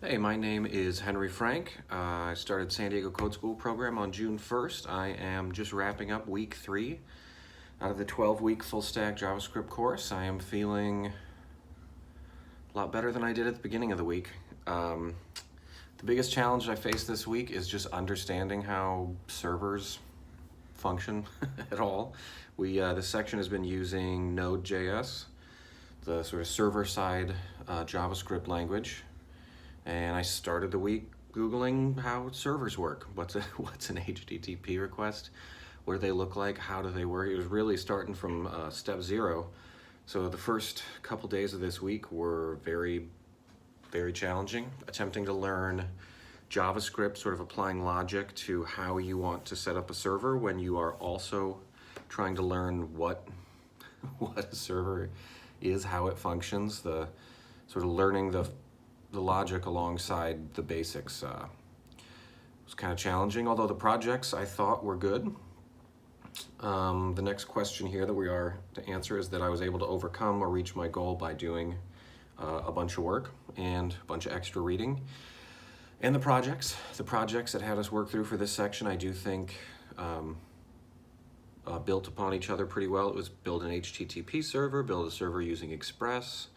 Hey, my name is Henry Frank. I started San Diego Code School program on June 1st. I am just wrapping up week 3 out of the 12-week full stack JavaScript course. I am feeling a lot better than I did at the beginning of the week. The biggest challenge I faced this week is just understanding how servers function at all. This section has been using Node.js, the sort of server-side JavaScript language. And I started the week Googling how servers work. What's an HTTP request? What do they look like? How do they work? It was really starting from step 0. So the first couple days of this week were very, very challenging, attempting to learn JavaScript, sort of applying logic to how you want to set up a server when you are also trying to learn what a server is, how it functions, the sort of learning the logic alongside the basics. It was kind of challenging, although the projects I thought were good. The next question here that we are to answer is that I was able to overcome or reach my goal by doing a bunch of work and a bunch of extra reading. And the projects that had us work through for this section, I do think built upon each other pretty well. It was build an HTTP server, build a server using Express,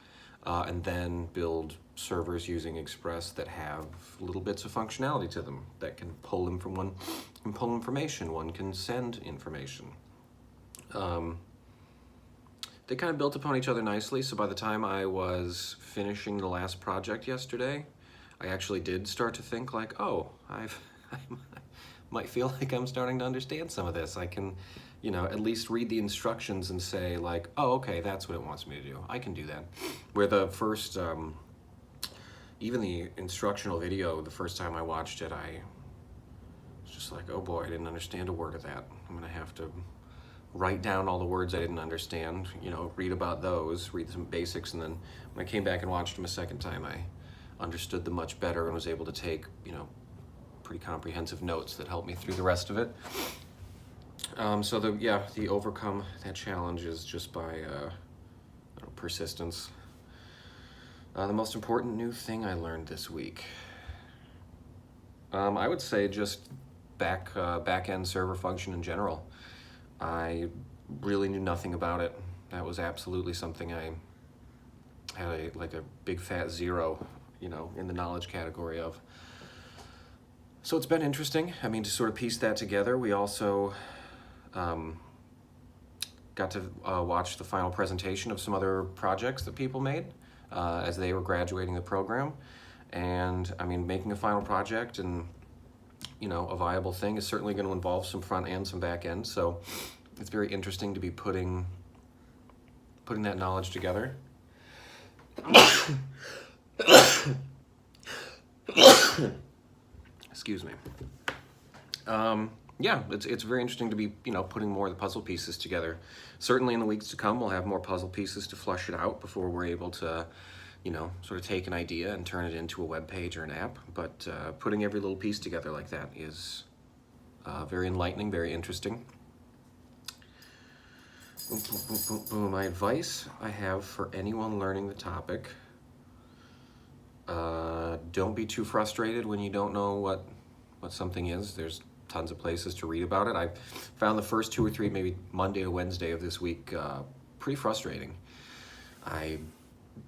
and then build servers using Express that have little bits of functionality to them that can pull them from one, can pull information, one can send information. They kind of built upon each other nicely, so by the time I was finishing the last project yesterday, I actually did start to think like, oh, I might feel like I'm starting to understand some of this. I can, at least read the instructions and say like, oh, okay, that's what it wants me to do. I can do that. Where the first, even the instructional video, the first time I watched it, I was just like, oh boy, I didn't understand a word of that. I'm gonna have to write down all the words I didn't understand, read about those, read some basics, and then when I came back and watched them a second time, I understood them much better and was able to take, pretty comprehensive notes that helped me through the rest of it. So the overcome that challenge is just by persistence. The most important new thing I learned this week, I would say just back-end server function in general. I really knew nothing about it. That was absolutely something I had a big fat 0, in the knowledge category of. So it's been interesting, to sort of piece that together. We also got to watch the final presentation of some other projects that people made as they were graduating the program. And making a final project and a viable thing is certainly going to involve some front end, some back end. So it's very interesting to be putting that knowledge together. Excuse me. It's very interesting to be, putting more of the puzzle pieces together. Certainly in the weeks to come, we'll have more puzzle pieces to flush it out before we're able to, sort of take an idea and turn it into a web page or an app. But putting every little piece together like that is very enlightening, very interesting. Boom, boom, boom, boom, boom. My advice I have for anyone learning the topic, don't be too frustrated when you don't know what something is. There's tons of places to read about it. I found the first 2 or 3, maybe Monday to Wednesday of this week, pretty frustrating. I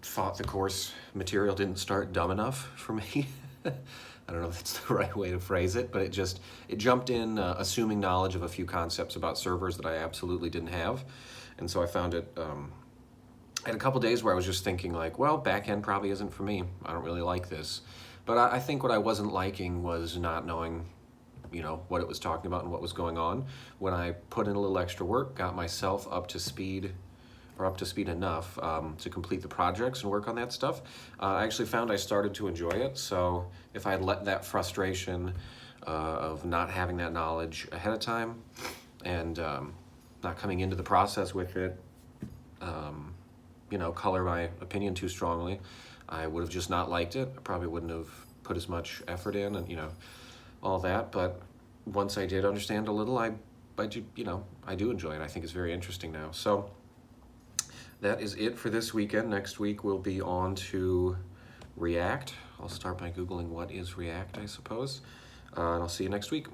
thought the course material didn't start dumb enough for me. I don't know if that's the right way to phrase it, but it jumped in assuming knowledge of a few concepts about servers that I absolutely didn't have. And so I found it, I had a couple days where I was just thinking like, well, backend probably isn't for me. I don't really like this. But I think what I wasn't liking was not knowing, what it was talking about and what was going on. When I put in a little extra work, got myself up to speed enough to complete the projects and work on that stuff, I actually found I started to enjoy it. So if I had let that frustration of not having that knowledge ahead of time and not coming into the process with it, color my opinion too strongly, I would have just not liked it. I probably wouldn't have put as much effort in and, all that. But once I did understand a little, I do enjoy it. I think it's very interesting now. So that is it for this weekend. Next week we'll be on to React. I'll start by Googling what is React, I suppose. And I'll see you next week.